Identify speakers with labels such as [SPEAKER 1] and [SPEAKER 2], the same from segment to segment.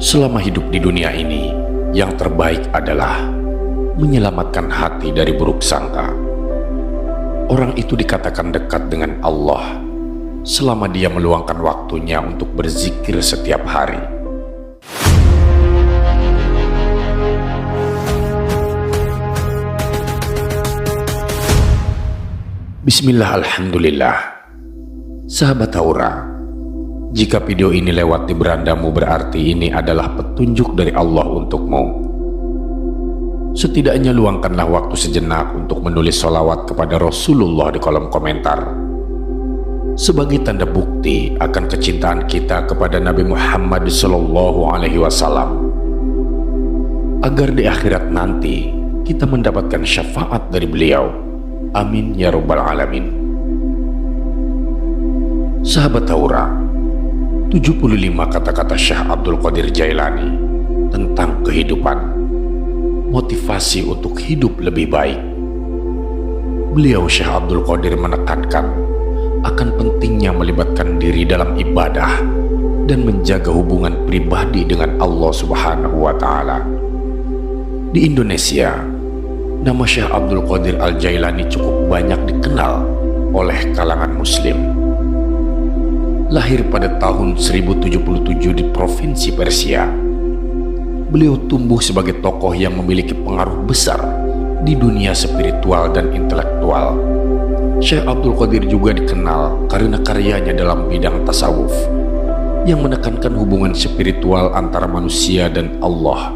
[SPEAKER 1] Selama hidup di dunia ini, yang terbaik adalah menyelamatkan hati dari buruk sangka. Orang itu dikatakan dekat dengan Allah selama dia meluangkan waktunya untuk berzikir setiap hari. Bismillah, alhamdulillah. Sahabat Haura, jika video ini lewat di berandamu berarti ini adalah petunjuk dari Allah untukmu. Setidaknya luangkanlah waktu sejenak untuk menulis sholawat kepada Rasulullah di kolom komentar, sebagai tanda bukti akan kecintaan kita kepada Nabi Muhammad SAW, agar di akhirat nanti kita mendapatkan syafaat dari beliau. Amin ya rabbal alamin. Sahabat Haura, 75 kata-kata Syekh Abdul Qadir Jailani tentang kehidupan, motivasi untuk hidup lebih baik. Beliau Syekh Abdul Qadir menekankan akan pentingnya melibatkan diri dalam ibadah dan menjaga hubungan pribadi dengan Allah Subhanahu wa Ta'ala. Di Indonesia, nama Syekh Abdul Qadir Al-Jailani cukup banyak dikenal oleh kalangan Muslim. Lahir pada tahun 1077 di provinsi Persia, beliau tumbuh sebagai tokoh yang memiliki pengaruh besar di dunia spiritual dan intelektual. Syekh Abdul Qadir juga dikenal karena karyanya dalam bidang tasawuf yang menekankan hubungan spiritual antara manusia dan Allah.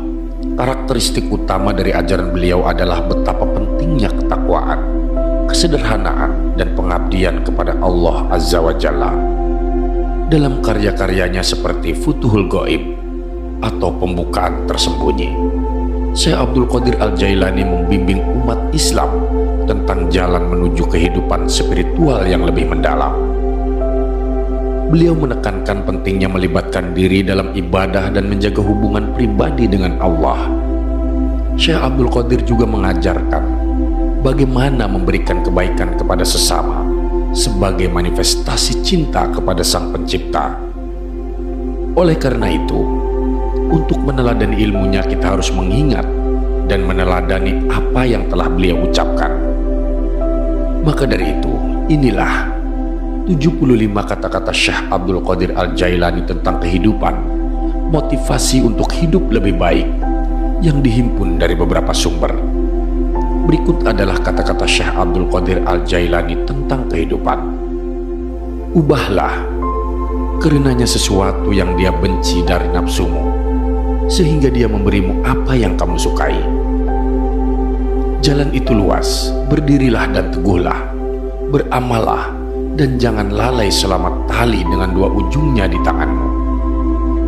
[SPEAKER 1] Karakteristik utama dari ajaran beliau adalah betapa pentingnya ketakwaan, kesederhanaan, dan pengabdian kepada Allah Azza wa Jalla. Dalam karya-karyanya seperti Futuhul Ghaib atau Pembukaan Tersembunyi, Syekh Abdul Qadir Al-Jailani membimbing umat Islam tentang jalan menuju kehidupan spiritual yang lebih mendalam. Beliau menekankan pentingnya melibatkan diri dalam ibadah dan menjaga hubungan pribadi dengan Allah. Syekh Abdul Qadir juga mengajarkan bagaimana memberikan kebaikan kepada sesama sebagai manifestasi cinta kepada Sang Pencipta. Oleh karena itu, untuk meneladani ilmunya kita harus mengingat dan meneladani apa yang telah beliau ucapkan. Maka dari itu, inilah 75 kata-kata Syekh Abdul Qadir Al-Jailani tentang kehidupan, motivasi untuk hidup lebih baik, yang dihimpun dari beberapa sumber. Berikut adalah kata-kata Syekh Abdul Qadir Al-Jailani tentang kehidupan. Ubahlah, karenanya sesuatu yang dia benci dari nafsumu, sehingga dia memberimu apa yang kamu sukai. Jalan itu luas, berdirilah dan teguhlah, beramallah, dan jangan lalai selama tali dengan dua ujungnya di tanganmu.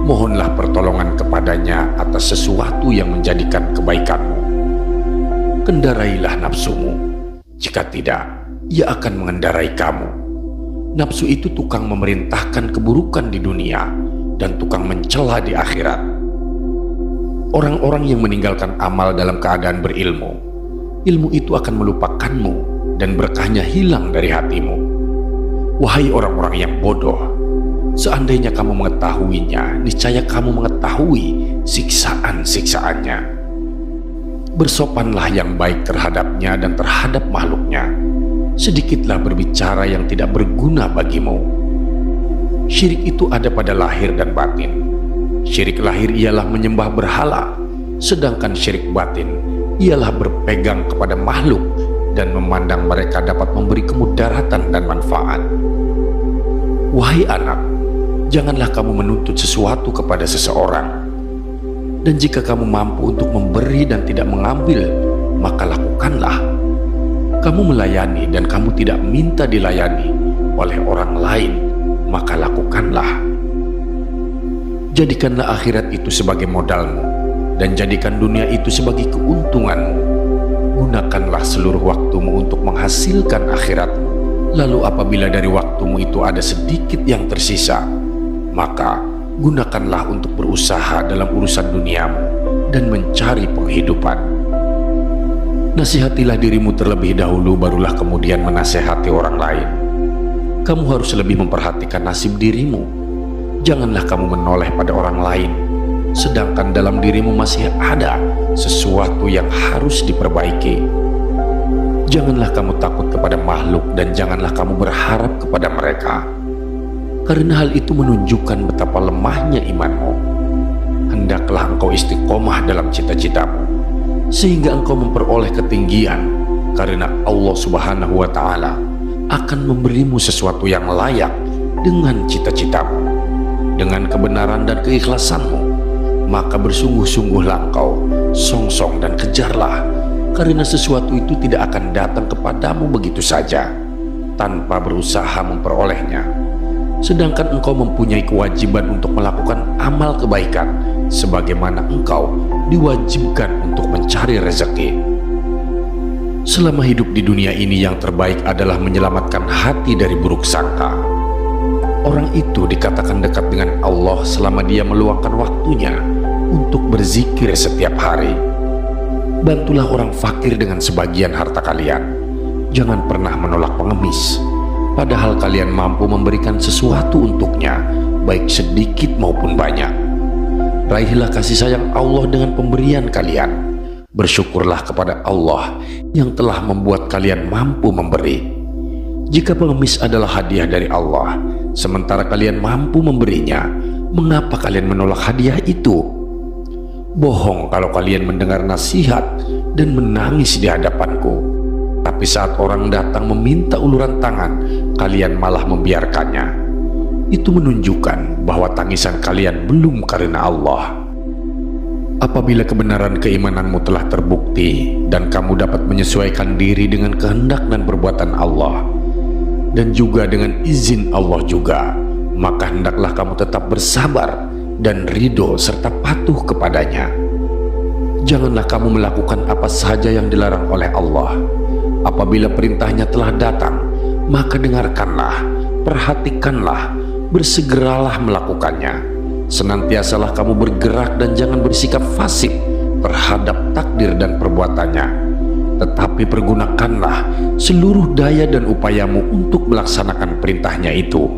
[SPEAKER 1] Mohonlah pertolongan kepadanya atas sesuatu yang menjadikan kebaikanmu. Kendarailah nafsumu, jika tidak, ia akan mengendarai kamu. Nafsu itu tukang memerintahkan keburukan di dunia dan tukang mencela di akhirat. Orang-orang yang meninggalkan amal dalam keadaan berilmu, ilmu itu akan melupakanmu dan berkahnya hilang dari hatimu. Wahai orang-orang yang bodoh, seandainya kamu mengetahuinya, niscaya kamu mengetahui siksaan-siksaannya. Bersopanlah yang baik terhadapnya dan terhadap makhluknya. Sedikitlah berbicara yang tidak berguna bagimu. Syirik itu ada pada lahir dan batin. Syirik lahir ialah menyembah berhala, sedangkan syirik batin ialah berpegang kepada makhluk dan memandang mereka dapat memberi kemudaratan dan manfaat. Wahai anak, janganlah kamu menuntut sesuatu kepada seseorang. Dan jika kamu mampu untuk memberi dan tidak mengambil, maka lakukanlah. Kamu melayani dan kamu tidak minta dilayani oleh orang lain, maka lakukanlah. Jadikanlah akhirat itu sebagai modalmu, dan jadikan dunia itu sebagai keuntunganmu. Gunakanlah seluruh waktumu untuk menghasilkan akhiratmu. Lalu apabila dari waktumu itu ada sedikit yang tersisa, maka gunakanlah untuk berusaha dalam urusan duniamu dan mencari penghidupan. Nasihatilah dirimu terlebih dahulu, barulah kemudian menasehati orang lain. Kamu harus lebih memperhatikan nasib dirimu. Janganlah kamu menoleh pada orang lain, sedangkan dalam dirimu masih ada sesuatu yang harus diperbaiki. Janganlah kamu takut kepada makhluk dan janganlah kamu berharap kepada mereka, karena hal itu menunjukkan betapa lemahnya imanmu. Hendaklah engkau istiqomah dalam cita-citamu, sehingga engkau memperoleh ketinggian, karena Allah Subhanahu wa Ta'ala akan memberimu sesuatu yang layak dengan cita-citamu. Dengan kebenaran dan keikhlasanmu, maka bersungguh-sungguhlah engkau, songsong dan kejarlah, karena sesuatu itu tidak akan datang kepadamu begitu saja tanpa berusaha memperolehnya. Sedangkan engkau mempunyai kewajiban untuk melakukan amal kebaikan sebagaimana engkau diwajibkan untuk mencari rezeki. Selama hidup di dunia ini, yang terbaik adalah menyelamatkan hati dari buruk sangka. Orang itu dikatakan dekat dengan Allah selama dia meluangkan waktunya untuk berzikir setiap hari. Bantulah orang fakir dengan sebagian harta kalian. Jangan pernah menolak pengemis, padahal kalian mampu memberikan sesuatu untuknya, baik sedikit maupun banyak. Raihlah kasih sayang Allah dengan pemberian kalian. Bersyukurlah kepada Allah yang telah membuat kalian mampu memberi. Jika pengemis adalah hadiah dari Allah, sementara kalian mampu memberinya, mengapa kalian menolak hadiah itu? Bohong kalau kalian mendengar nasihat dan menangis di hadapanku, tapi saat orang datang meminta uluran tangan, kalian malah membiarkannya. Itu menunjukkan bahwa tangisan kalian belum karena Allah. Apabila kebenaran keimananmu telah terbukti dan kamu dapat menyesuaikan diri dengan kehendak dan perbuatan Allah, dan juga dengan izin Allah juga, maka hendaklah kamu tetap bersabar dan ridho serta patuh kepadanya. Janganlah kamu melakukan apa saja yang dilarang oleh Allah. Apabila perintahnya telah datang, maka dengarkanlah, perhatikanlah, bersegeralah melakukannya. Senantiasalah kamu bergerak dan jangan bersikap fasik terhadap takdir dan perbuatannya, tetapi pergunakanlah seluruh daya dan upayamu untuk melaksanakan perintahnya itu.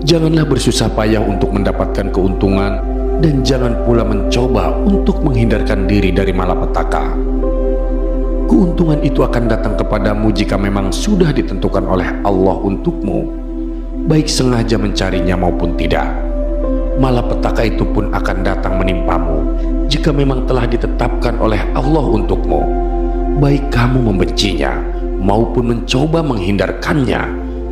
[SPEAKER 1] Janganlah bersusah payah untuk mendapatkan keuntungan, dan jangan pula mencoba untuk menghindarkan diri dari malapetaka. Keuntungan itu akan datang kepadamu jika memang sudah ditentukan oleh Allah untukmu, baik sengaja mencarinya maupun tidak. Malapetaka itu pun akan datang menimpamu jika memang telah ditetapkan oleh Allah untukmu, baik kamu membencinya maupun mencoba menghindarkannya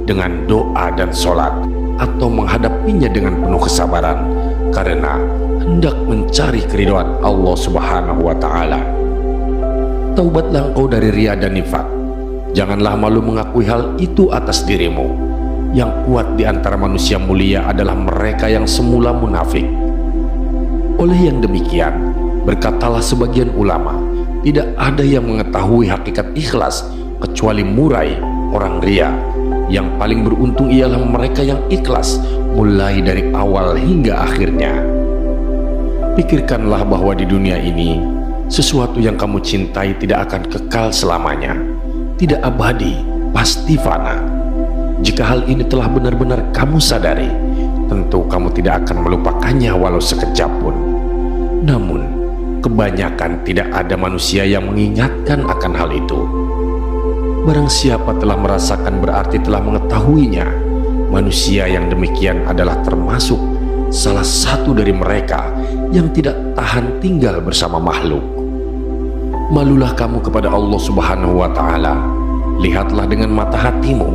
[SPEAKER 1] dengan doa dan sholat, atau menghadapinya dengan penuh kesabaran karena hendak mencari keridhaan Allah Subhanahu wa Ta'ala. Taubatlah engkau dari ria dan nifak. Janganlah malu mengakui hal itu atas dirimu. Yang kuat di antara manusia mulia adalah mereka yang semula munafik. Oleh yang demikian, berkatalah sebagian ulama, tidak ada yang mengetahui hakikat ikhlas kecuali murai, orang ria. Yang paling beruntung ialah mereka yang ikhlas mulai dari awal hingga akhirnya. Pikirkanlah bahwa di dunia ini, sesuatu yang kamu cintai tidak akan kekal selamanya, tidak abadi, pasti fana. Jika hal ini telah benar-benar kamu sadari, tentu kamu tidak akan melupakannya walau sekejap pun. Namun, kebanyakan tidak ada manusia yang mengingatkan akan hal itu. Barang siapa telah merasakan berarti telah mengetahuinya. Manusia yang demikian adalah termasuk salah satu dari mereka yang tidak tahan tinggal bersama makhluk. Malulah kamu kepada Allah Subhanahu wa Ta'ala. Lihatlah dengan mata hatimu,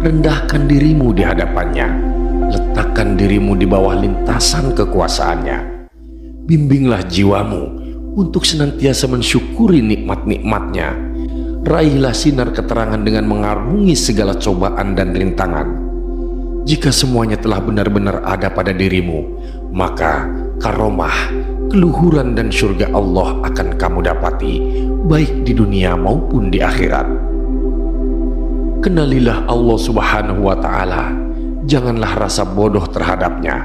[SPEAKER 1] rendahkan dirimu di hadapannya, letakkan dirimu di bawah lintasan kekuasaannya. Bimbinglah jiwamu untuk senantiasa mensyukuri nikmat-nikmatnya. Raihlah sinar keterangan dengan mengarungi segala cobaan dan rintangan. Jika semuanya telah benar-benar ada pada dirimu, maka karomah, keluhuran dan surga Allah akan kamu dapati, baik di dunia maupun di akhirat. Kenalilah Allah Subhanahu wa Ta'ala, janganlah rasa bodoh terhadapnya,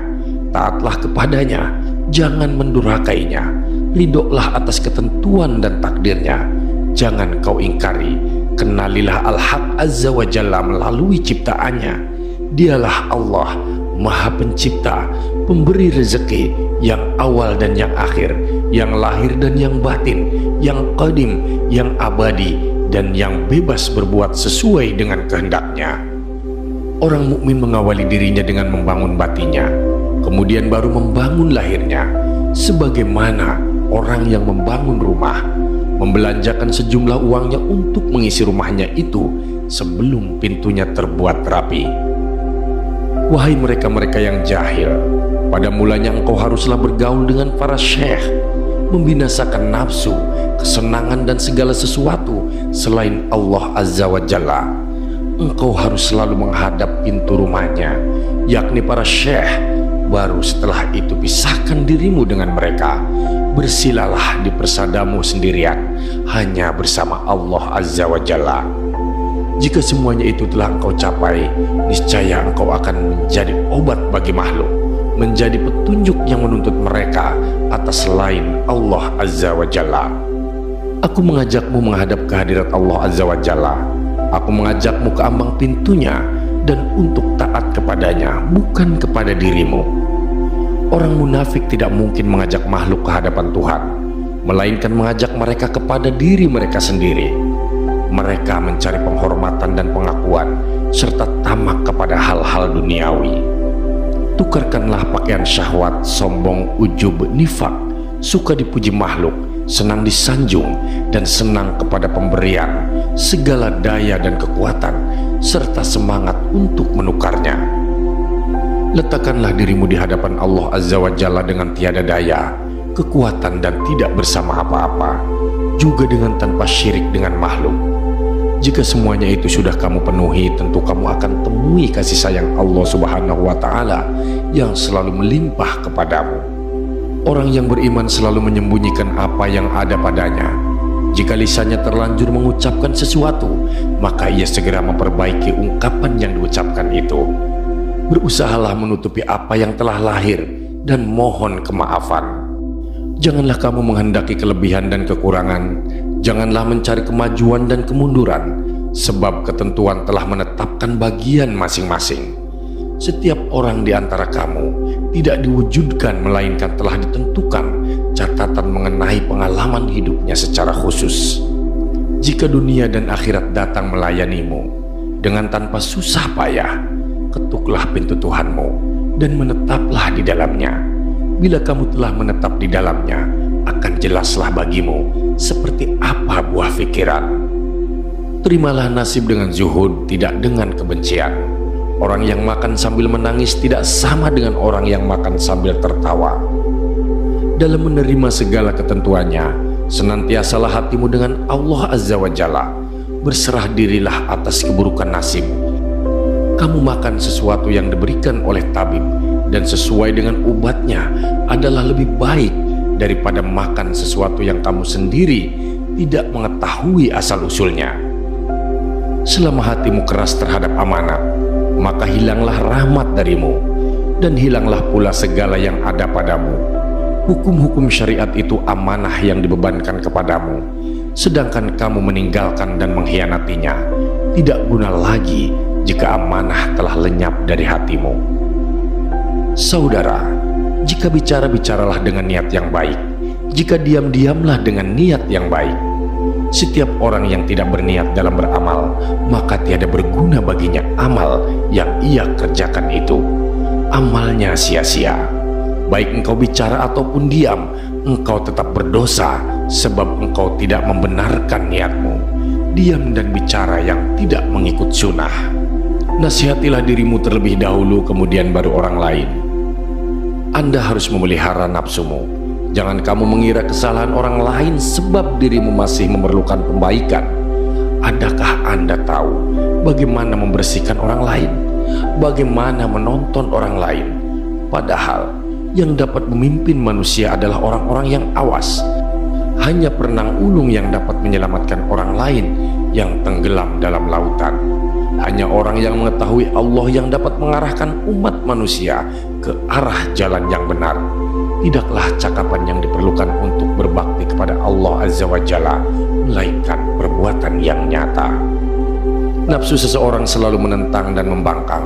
[SPEAKER 1] taatlah kepadanya, jangan mendurhakainya, ridholah atas ketentuan dan takdirnya, jangan kau ingkari. Kenalilah Al-Haq Azza wa Jalla melalui ciptaannya, dialah Allah, Maha Pencipta, pemberi rezeki yang awal dan yang akhir, yang lahir dan yang batin, yang qadim, yang abadi, dan yang bebas berbuat sesuai dengan kehendaknya. Orang mukmin mengawali dirinya dengan membangun batinnya, kemudian baru membangun lahirnya, sebagaimana orang yang membangun rumah, membelanjakan sejumlah uangnya untuk mengisi rumahnya itu sebelum pintunya terbuat rapi. Wahai mereka-mereka yang jahil, pada mulanya engkau haruslah bergaul dengan para syekh, membinasakan nafsu, kesenangan dan segala sesuatu selain Allah Azza wa Jalla. Engkau harus selalu menghadap pintu rumahnya, yakni para syekh. Baru setelah itu pisahkan dirimu dengan mereka. Bersilalah di persadamu sendirian, hanya bersama Allah Azza wa Jalla. Jika semuanya itu telah engkau capai, niscaya engkau akan menjadi obat bagi makhluk, menjadi petunjuk yang menuntut mereka atas selain Allah Azza wa Jalla. Aku mengajakmu menghadap kehadirat Allah Azza wa Jalla. Aku mengajakmu ke ambang pintunya dan untuk taat kepadanya, bukan kepada dirimu. Orang munafik tidak mungkin mengajak makhluk ke hadapan Tuhan, melainkan mengajak mereka kepada diri mereka sendiri. Mereka mencari penghormatan dan pengakuan serta tamak kepada hal-hal duniawi. Tukarkanlah pakaian syahwat, sombong, ujub, nifak, suka dipuji makhluk, senang disanjung, dan senang kepada pemberian, segala daya dan kekuatan, serta semangat untuk menukarnya. Letakkanlah dirimu di hadapan Allah Azza wa Jalla dengan tiada daya, kekuatan dan tidak bersama apa-apa, juga dengan tanpa syirik dengan makhluk. Jika semuanya itu sudah kamu penuhi, tentu kamu akan temui kasih sayang Allah Subhanahu wa Ta'ala yang selalu melimpah kepadamu. Orang yang beriman selalu menyembunyikan apa yang ada padanya. Jika lisannya terlanjur mengucapkan sesuatu, maka ia segera memperbaiki ungkapan yang diucapkan itu. Berusahalah menutupi apa yang telah lahir dan mohon kemaafan. Janganlah kamu menghendaki kelebihan dan kekurangan. Janganlah mencari kemajuan dan kemunduran, sebab ketentuan telah menetapkan bagian masing-masing. Setiap orang di antara kamu tidak diwujudkan, melainkan telah ditentukan catatan mengenai pengalaman hidupnya secara khusus. Jika dunia dan akhirat datang melayanimu dengan tanpa susah payah, ketuklah pintu Tuhanmu dan menetaplah di dalamnya. Bila kamu telah menetap di dalamnya, akan jelaslah bagimu seperti apa buah pikiran. Terimalah nasib dengan zuhud, tidak dengan kebencian. Orang yang makan sambil menangis tidak sama dengan orang yang makan sambil tertawa. Dalam menerima segala ketentuannya, senantiasalah hatimu dengan Allah Azza wa Jalla. Berserah dirilah atas keburukan nasib. Kamu makan sesuatu yang diberikan oleh tabib dan sesuai dengan obatnya adalah lebih baik daripada makan sesuatu yang kamu sendiri tidak mengetahui asal-usulnya. Selama hatimu keras terhadap amanat, maka hilanglah rahmat darimu dan hilanglah pula segala yang ada padamu. Hukum-hukum syariat itu amanah yang dibebankan kepadamu, sedangkan kamu meninggalkan dan mengkhianatinya. Tidak guna lagi jika amanah telah lenyap dari hatimu. Saudara, jika bicara, bicaralah dengan niat yang baik. Jika diam, diamlah dengan niat yang baik. Setiap orang yang tidak berniat dalam beramal, maka tiada berguna baginya amal yang ia kerjakan itu. Amalnya sia-sia. Baik engkau bicara ataupun diam, engkau tetap berdosa, sebab engkau tidak membenarkan niatmu. Diam dan bicara yang tidak mengikut sunnah. Nasihatilah dirimu terlebih dahulu, kemudian baru orang lain. Anda harus memelihara nafsumu. Jangan kamu mengira kesalahan orang lain sebab dirimu masih memerlukan pembaikan. Adakah Anda tahu bagaimana membersihkan orang lain? Bagaimana menonton orang lain? Padahal yang dapat memimpin manusia adalah orang-orang yang awas. Hanya perenang ulung yang dapat menyelamatkan orang lain yang tenggelam dalam lautan. Hanya orang yang mengetahui Allah yang dapat mengarahkan umat manusia ke arah jalan yang benar. Tidaklah cakapan yang diperlukan untuk berbakti kepada Allah Azza wa Jalla, melainkan perbuatan yang nyata. Nafsu seseorang selalu menentang dan membangkang.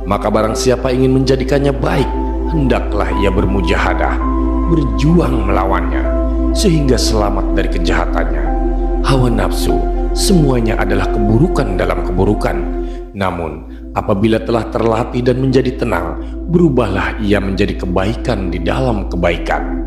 [SPEAKER 1] Maka barang siapa ingin menjadikannya baik, hendaklah ia bermujahadah, berjuang melawannya, sehingga selamat dari kejahatannya. Hawa nafsu semuanya adalah keburukan dalam keburukan. Namun apabila telah terlatih dan menjadi tenang, berubahlah ia menjadi kebaikan di dalam kebaikan.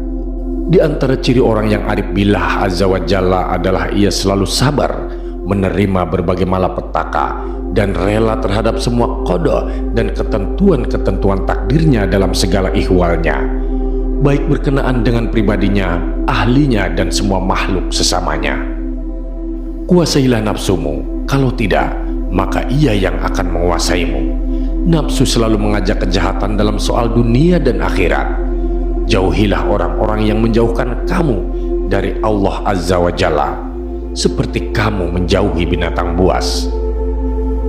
[SPEAKER 1] Di antara ciri orang yang arif billah azza wa jalla adalah ia selalu sabar, menerima berbagai malapetaka, dan rela terhadap semua qada dan ketentuan-ketentuan takdirnya dalam segala ihwalnya, baik berkenaan dengan pribadinya, ahlinya, dan semua makhluk sesamanya. Kuasailah nafsumu, kalau tidak, maka ia yang akan menguasaimu. Nafsu selalu mengajak kejahatan dalam soal dunia dan akhirat. Jauhilah orang-orang yang menjauhkan kamu dari Allah Azza wa Jalla, seperti kamu menjauhi binatang buas.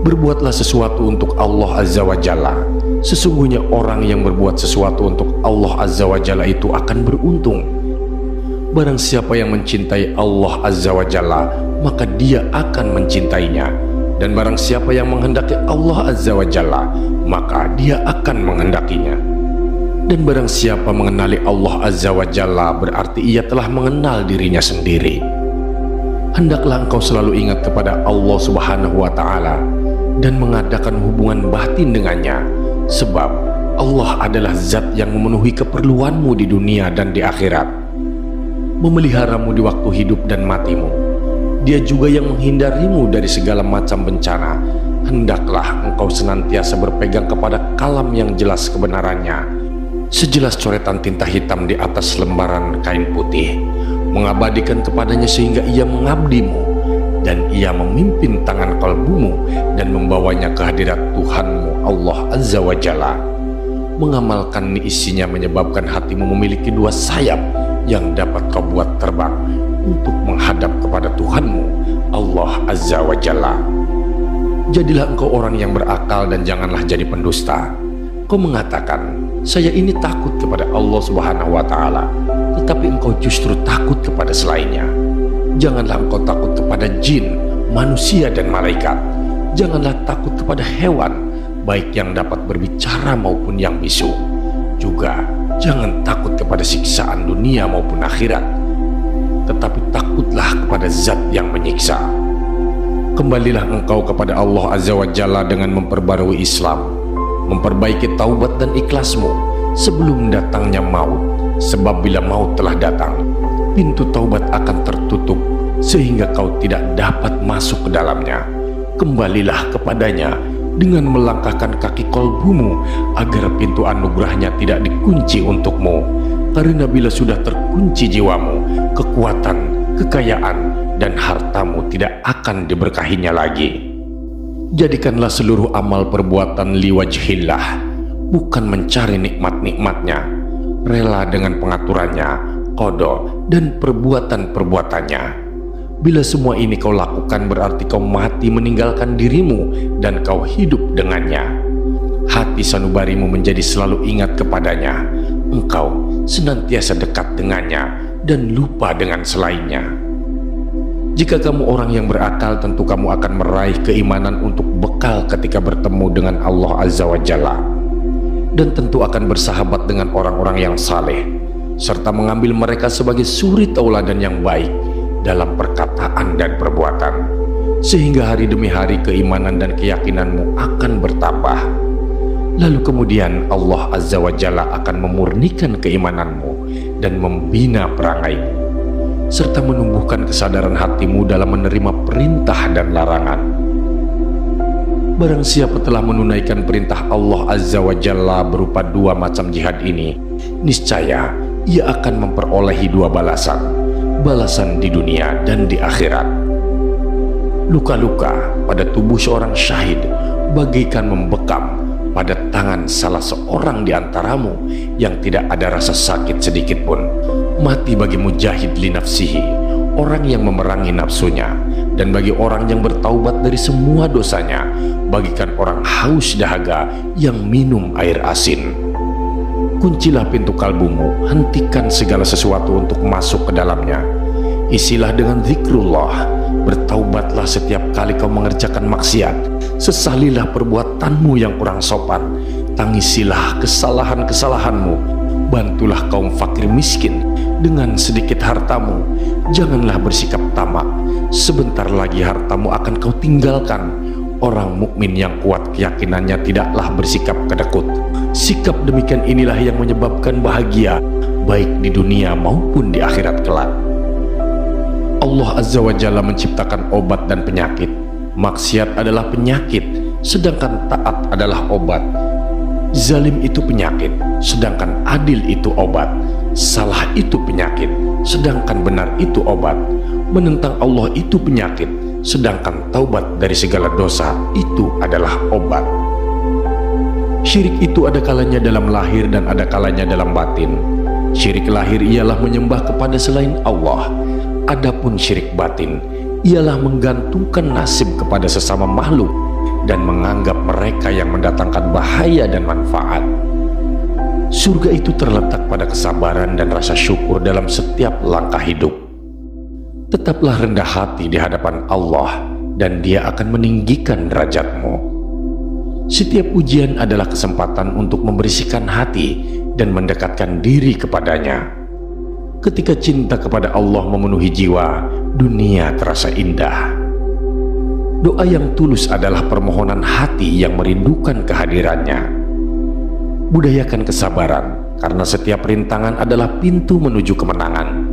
[SPEAKER 1] Berbuatlah sesuatu untuk Allah Azza wa Jalla. Sesungguhnya orang yang berbuat sesuatu untuk Allah Azza wa Jalla itu akan beruntung. Barang siapa yang mencintai Allah Azza wa Jalla, maka dia akan mencintainya. Dan barang siapa yang menghendaki Allah Azza wa Jalla, maka dia akan menghendakinya. Dan barang siapa mengenali Allah Azza wa Jalla, berarti ia telah mengenal dirinya sendiri. Hendaklah engkau selalu ingat kepada Allah Subhanahu wa Ta'ala dan mengadakan hubungan batin dengannya, sebab Allah adalah zat yang memenuhi keperluanmu di dunia dan di akhirat, memeliharamu di waktu hidup dan matimu. Dia juga yang menghindarimu dari segala macam bencana. Hendaklah engkau senantiasa berpegang kepada kalam yang jelas kebenarannya, sejelas coretan tinta hitam di atas lembaran kain putih, mengabadikan kepadanya sehingga ia mengabdimu, dan ia memimpin tangan kalbumu dan membawanya ke hadirat Tuhanmu Allah Azza wa Jalla. Mengamalkan isinya menyebabkan hatimu memiliki dua sayap yang dapat kau buat terbang untuk menghadap kepada Tuhanmu Allah Azza wa Jalla. Jadilah engkau orang yang berakal dan janganlah jadi pendusta. Kau mengatakan, saya ini takut kepada Allah Subhanahu wa Ta'ala, tetapi engkau justru takut kepada selainnya. Janganlah engkau takut kepada jin, manusia, dan malaikat. Janganlah takut kepada hewan, baik yang dapat berbicara maupun yang bisu. Juga jangan takut kepada siksaan dunia maupun akhirat, tetapi takutlah kepada zat yang menyiksa. Kembalilah engkau kepada Allah Azza wa Jalla dengan memperbarui Islam, memperbaiki taubat dan ikhlasmu sebelum datangnya maut, sebab bila maut telah datang, pintu taubat akan tertutup sehingga kau tidak dapat masuk ke dalamnya. Kembalilah kepadanya dengan melangkahkan kaki kolbumu agar pintu anugerahnya tidak dikunci untukmu, karena bila sudah terkunci jiwamu, kekuatan, kekayaan, dan hartamu tidak akan diberkahinya lagi. Jadikanlah seluruh amal perbuatan liwajhillah, bukan mencari nikmat-nikmatnya, rela dengan pengaturannya, qada, dan perbuatan-perbuatannya. Bila semua ini kau lakukan, berarti kau mati meninggalkan dirimu dan kau hidup dengannya. Hati sanubarimu menjadi selalu ingat kepadanya. Engkau senantiasa dekat dengannya dan lupa dengan selainnya. Jika kamu orang yang berakal, tentu kamu akan meraih keimanan untuk bekal ketika bertemu dengan Allah Azza wa Jalla, dan tentu akan bersahabat dengan orang-orang yang saleh, serta mengambil mereka sebagai suri tauladan yang baik dalam perkataan dan perbuatan, sehingga hari demi hari keimanan dan keyakinanmu akan bertambah. Lalu kemudian Allah Azza wa Jalla akan memurnikan keimananmu dan membina perangaimu, serta menumbuhkan kesadaran hatimu dalam menerima perintah dan larangan. Barang siapa telah menunaikan perintah Allah Azza wa Jalla berupa dua macam jihad ini, niscaya ia akan memperolehi dua balasan di dunia dan di akhirat. Luka-luka pada tubuh seorang syahid bagaikan membekam pada tangan salah seorang di antaramu yang tidak ada rasa sakit sedikit pun. Mati bagi mujahid li nafsihi, orang yang memerangi nafsunya, dan bagi orang yang bertaubat dari semua dosanya, bagikan orang haus dahaga yang minum air asin. Kuncilah pintu kalbumu, hentikan segala sesuatu untuk masuk ke dalamnya. Isilah dengan zikrullah, bertaubatlah setiap kali kau mengerjakan maksiat, sesalilah perbuatanmu yang kurang sopan, tangisilah kesalahan-kesalahanmu, bantulah kaum fakir miskin dengan sedikit hartamu, janganlah bersikap tamak, sebentar lagi hartamu akan kau tinggalkan. Orang mukmin yang kuat keyakinannya tidaklah bersikap kedekut. Sikap demikian inilah yang menyebabkan bahagia, baik di dunia maupun di akhirat kelak. Allah Azza wa Jalla menciptakan obat dan penyakit. Maksiat adalah penyakit, sedangkan taat adalah obat. Zalim itu penyakit, sedangkan adil itu obat. Salah itu penyakit, sedangkan benar itu obat. Menentang Allah itu penyakit, sedangkan taubat dari segala dosa itu adalah obat. Syirik itu ada kalanya dalam lahir dan ada kalanya dalam batin. Syirik lahir ialah menyembah kepada selain Allah. Adapun syirik batin ialah menggantungkan nasib kepada sesama makhluk dan menganggap mereka yang mendatangkan bahaya dan manfaat. Surga itu terletak pada kesabaran dan rasa syukur dalam setiap langkah hidup. Tetaplah rendah hati di hadapan Allah dan Dia akan meninggikan derajatmu. Setiap ujian adalah kesempatan untuk membersihkan hati dan mendekatkan diri kepadanya. Ketika cinta kepada Allah memenuhi jiwa, dunia terasa indah. Doa yang tulus adalah permohonan hati yang merindukan kehadirannya. Budayakan kesabaran, karena setiap rintangan adalah pintu menuju kemenangan.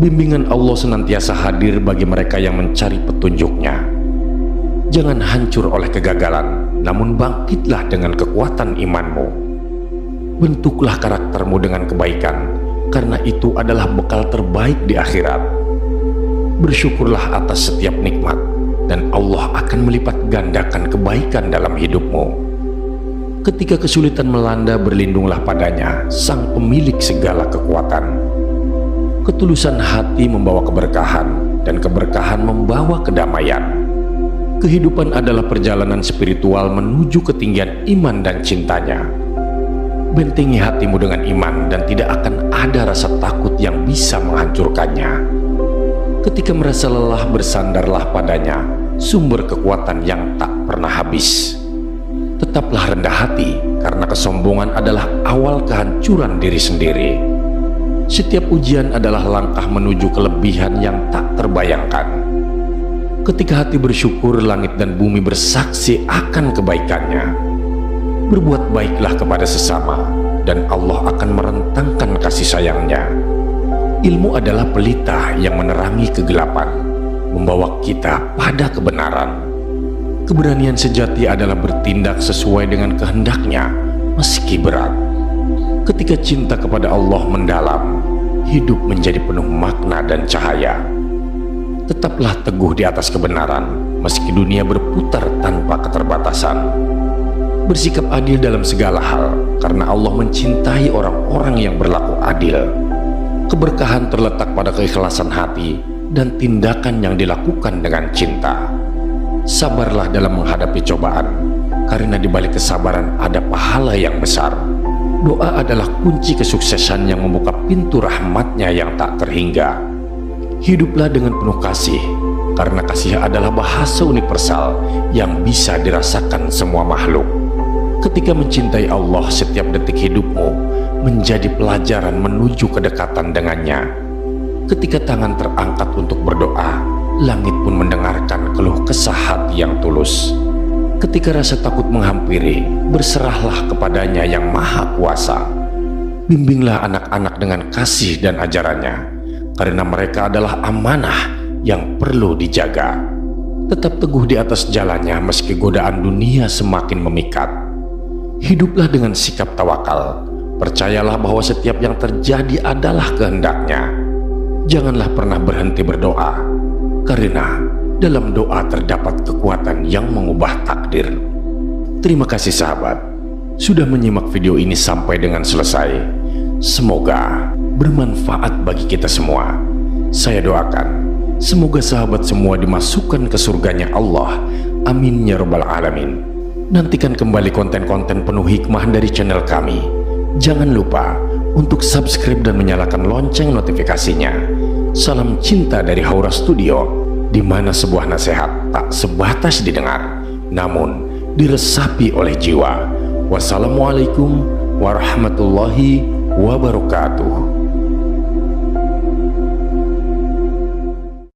[SPEAKER 1] Bimbingan Allah senantiasa hadir bagi mereka yang mencari petunjuknya. Jangan hancur oleh kegagalan, namun bangkitlah dengan kekuatan imanmu. Bentuklah karaktermu dengan kebaikan, karena itu adalah bekal terbaik di akhirat. Bersyukurlah atas setiap nikmat, dan Allah akan melipat gandakan kebaikan dalam hidupmu. Ketika kesulitan melanda, berlindunglah padanya, Sang pemilik segala kekuatan. Ketulusan hati membawa keberkahan, dan keberkahan membawa kedamaian. Kehidupan adalah perjalanan spiritual menuju ketinggian iman dan cintanya. Bentengi hatimu dengan iman dan tidak akan ada rasa takut yang bisa menghancurkannya. Ketika merasa lelah, bersandarlah padanya, sumber kekuatan yang tak pernah habis. Tetaplah rendah hati, karena kesombongan adalah awal kehancuran diri sendiri. Setiap ujian adalah langkah menuju kelebihan yang tak terbayangkan. Ketika hati bersyukur, langit dan bumi bersaksi akan kebaikannya. Berbuat baiklah kepada sesama, dan Allah akan merentangkan kasih sayangnya. Ilmu adalah pelita yang menerangi kegelapan, membawa kita pada kebenaran. Keberanian sejati adalah bertindak sesuai dengan kehendaknya, meski berat. Ketika cinta kepada Allah mendalam, hidup menjadi penuh makna dan cahaya. Tetaplah teguh di atas kebenaran, meski dunia berputar tanpa keterbatasan. Bersikap adil dalam segala hal, karena Allah mencintai orang-orang yang berlaku adil. Keberkahan terletak pada keikhlasan hati dan tindakan yang dilakukan dengan cinta. Sabarlah dalam menghadapi cobaan, karena di balik kesabaran ada pahala yang besar. Doa adalah kunci kesuksesan yang membuka pintu rahmatnya yang tak terhingga. Hiduplah dengan penuh kasih, karena kasih adalah bahasa universal yang bisa dirasakan semua makhluk. Ketika mencintai Allah, setiap detik hidupmu menjadi pelajaran menuju kedekatan dengannya. Ketika tangan terangkat untuk berdoa, langit pun mendengarkan keluh kesah hati yang tulus. Ketika rasa takut menghampiri, berserahlah kepadanya yang maha kuasa. Bimbinglah anak-anak dengan kasih dan ajarannya, karena mereka adalah amanah yang perlu dijaga. Tetap teguh di atas jalannya meski godaan dunia semakin memikat. Hiduplah dengan sikap tawakal. Percayalah bahwa setiap yang terjadi adalah kehendaknya. Janganlah pernah berhenti berdoa, karena dalam doa terdapat kekuatan yang mengubah takdir. Terima kasih sahabat, sudah menyimak video ini sampai dengan selesai. Semoga bermanfaat bagi kita semua. Saya doakan, semoga sahabat semua dimasukkan ke surganya Allah. Amin ya rabbal alamin. Nantikan kembali konten-konten penuh hikmah dari channel kami. Jangan lupa untuk subscribe dan menyalakan lonceng notifikasinya. Salam cinta dari Haura Studio, di mana sebuah nasihat tak sebatas didengar, namun diresapi oleh jiwa. Wassalamualaikum warahmatullahi wabarakatuh.